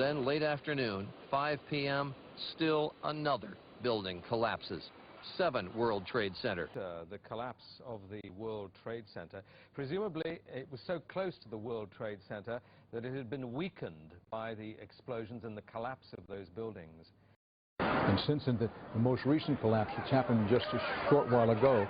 then late afternoon, 5 p.m., still another building collapses. 7 World Trade Center. The collapse of the World Trade Center. Presumably, it was so close to the World Trade Center that it had been weakened by the explosions and the collapse of those buildings. And since the most recent collapse, which happened just a short while ago,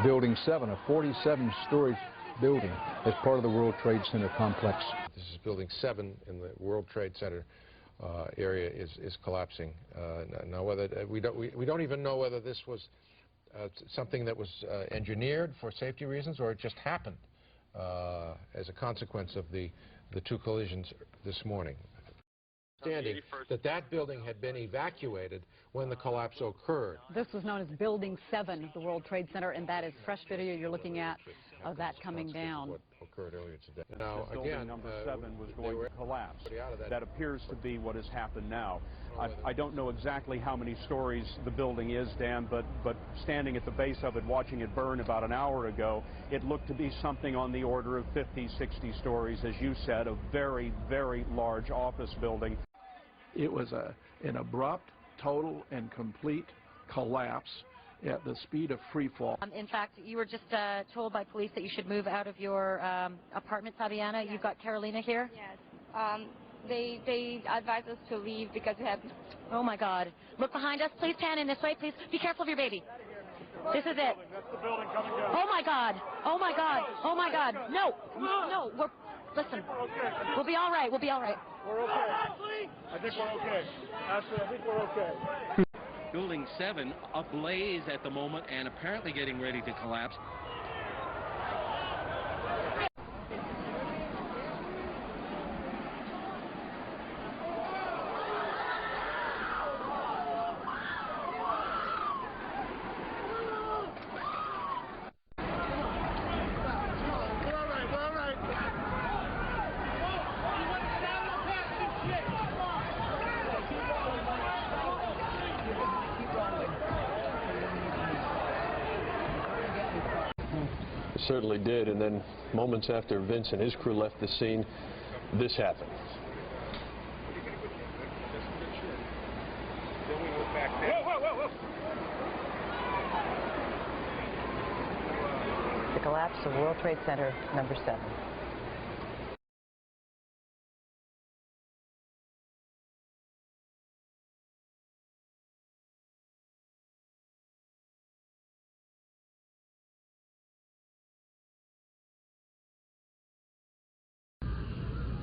Building 7, a 47-story building, is part of the World Trade Center complex. This is Building 7 in the World Trade Center area is collapsing. Now, whether we don't even know whether this was something that was engineered for safety reasons or it just happened as a consequence of the 2 collisions this morning. Understanding that building had been evacuated when the collapse occurred. This was known as Building 7 of the World Trade Center, and that is fresh video you're looking at of that coming down. What occurred earlier today. Now, again, number 7 was going to collapse. That appears to be what has happened now. I don't know exactly how many stories the building is, Dan, but standing at the base of it, watching it burn about an hour ago, it looked to be something on the order of 50, 60 stories, as you said, a very, very large office building. It was an abrupt, total, and complete collapse at the speed of free fall. In fact, you were just told by police that you should move out of your apartment, Fabiana. You've got Carolina here? Yes. They advised us to leave because we had... Oh, my God. Look behind us. Please pan in this way. Please be careful of your baby. This is it. That's the building coming down. Oh, my God. Oh, my God. Oh, my God. No. No. Listen. We'll be all right. We'll be all right. We're okay. I think we're okay. Ashley, I think we're okay. Building 7 ablaze at the moment and apparently getting ready to collapse. Certainly did, and then moments after Vince and his crew left the scene, this happened. The collapse of World Trade Center number 7.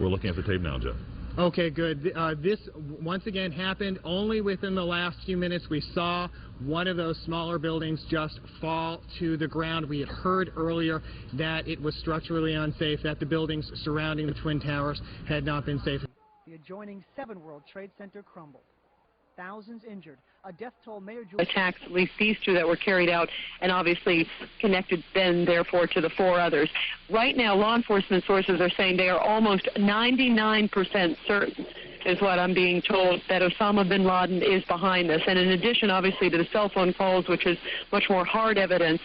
We're looking at the tape now, Jeff. Okay, good. This once again happened only within the last few minutes. We saw one of those smaller buildings just fall to the ground. We had heard earlier that it was structurally unsafe, that the buildings surrounding the Twin Towers had not been safe. The adjoining 7 World Trade Center crumbled. Thousands injured. A death toll, Mayor attacks, at least these 2 that were carried out, and obviously connected then, therefore, to the 4 others. Right now, law enforcement sources are saying they are almost 99% certain, is what I'm being told, that Osama bin Laden is behind this. And in addition, obviously, to the cell phone calls, which is much more hard evidence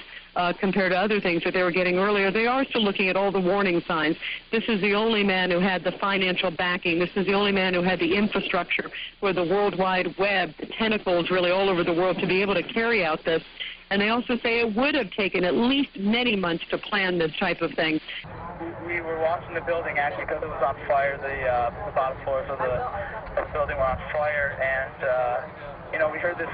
compared to other things that they were getting earlier, they are still looking at all the warning signs. This is the only man who had the financial backing. This is the only man who had the infrastructure where the World Wide Web, the tentacles really all over the world to be able to carry out this. And they also say it would have taken at least many months to plan this type of thing. We were watching the building actually because it was on fire. The bottom floors of the building were on fire, and you know, we heard this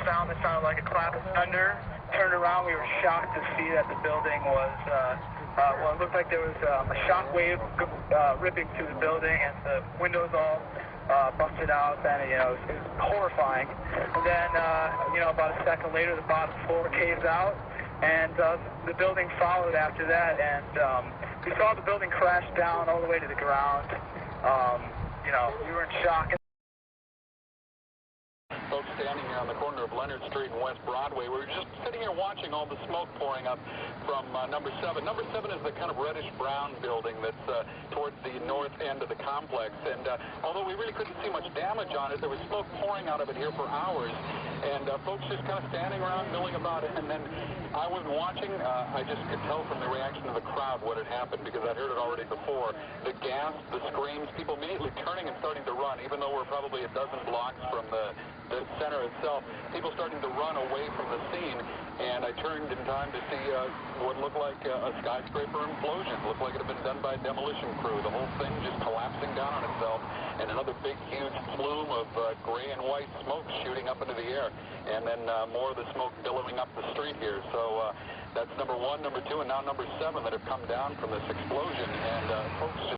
sound that sounded like a clap of thunder. Turned around, we were shocked to see that the building was, well, it looked like there was a shock wave ripping through the building, and the windows all busted out, and you know, it was horrifying. And then, you know, about a second later, the bottom floor caves out, and the building followed after that, and we saw the building crash down all the way to the ground. You know, we were in shock. Folks standing here on the corner of Leonard Street and West Broadway. We were just sitting here watching all the smoke pouring up from number 7. Number 7 is the kind of reddish-brown building that's towards the north end of the complex. And although we really couldn't see much damage on it, there was smoke pouring out of it here for hours. And folks just kind of standing around milling about it. And then I wasn't watching. I just could tell from the reaction of the crowd what had happened because I'd heard it already before. The gasp, the screams, people immediately turning and starting to run, even though we're probably a dozen blocks from the center itself. People starting to run away from the scene, and I turned in time to see what looked like a skyscraper implosion. It looked like it had been done by a demolition crew. The whole thing just collapsing down on itself, and another big, huge plume of gray and white smoke shooting up into the air, and then more of the smoke billowing up the street here. So that's number 1, number 2, and now number 7 that have come down from this explosion, and folks just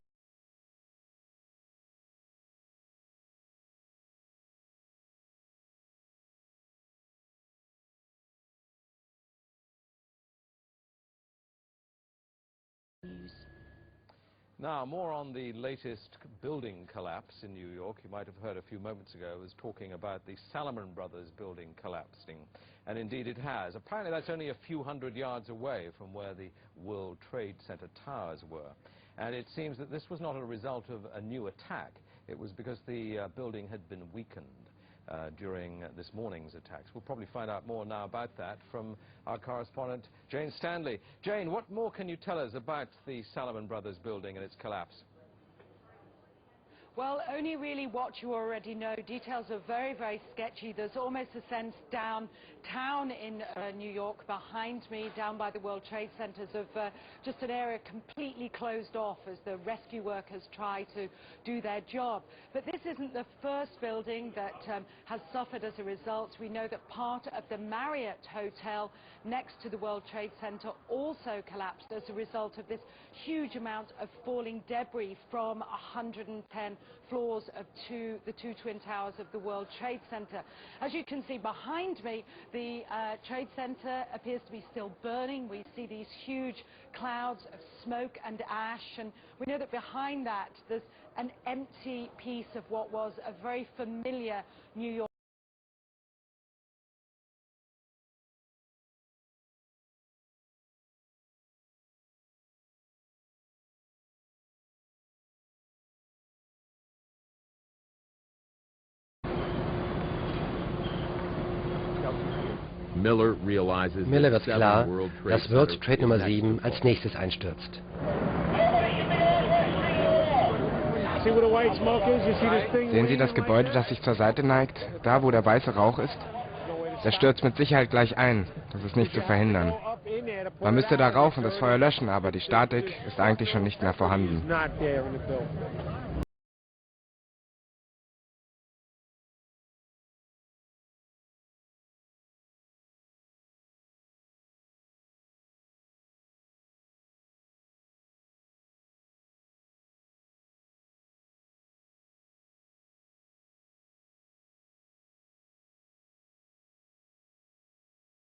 Now, more on the latest building collapse in New York. You might have heard a few moments ago I was talking about the Salomon Brothers building collapsing. And indeed it has. Apparently that's only a few hundred yards away from where the World Trade Center towers were. And it seems that this was not a result of a new attack. It was because the building had been weakened during this morning's attacks. We'll probably find out more now about that from our correspondent, Jane Stanley. Jane, what more can you tell us about the Salomon Brothers building and its collapse? Well, only really what you already know. Details are very, very sketchy. There's almost a sense downtown in New York behind me, down by the World Trade Centers, of just an area completely closed off as the rescue workers try to do their job. But this isn't the first building that has suffered as a result. We know that part of the Marriott Hotel next to the World Trade Center also collapsed as a result of this huge amount of falling debris from 110 floors of the two twin towers of the World Trade Center. As you can see behind me, the Trade Center appears to be still burning. We see these huge clouds of smoke and ash, and we know that behind that there's an empty piece of what was a very familiar New York. Miller wird klar, dass World Trade Nummer 7 als nächstes einstürzt. Sehen Sie das Gebäude, das sich zur Seite neigt? Da, wo der weiße Rauch ist? Der stürzt mit Sicherheit gleich ein. Das ist nicht zu verhindern. Man müsste da rauf und das Feuer löschen, aber die Statik ist eigentlich schon nicht mehr vorhanden.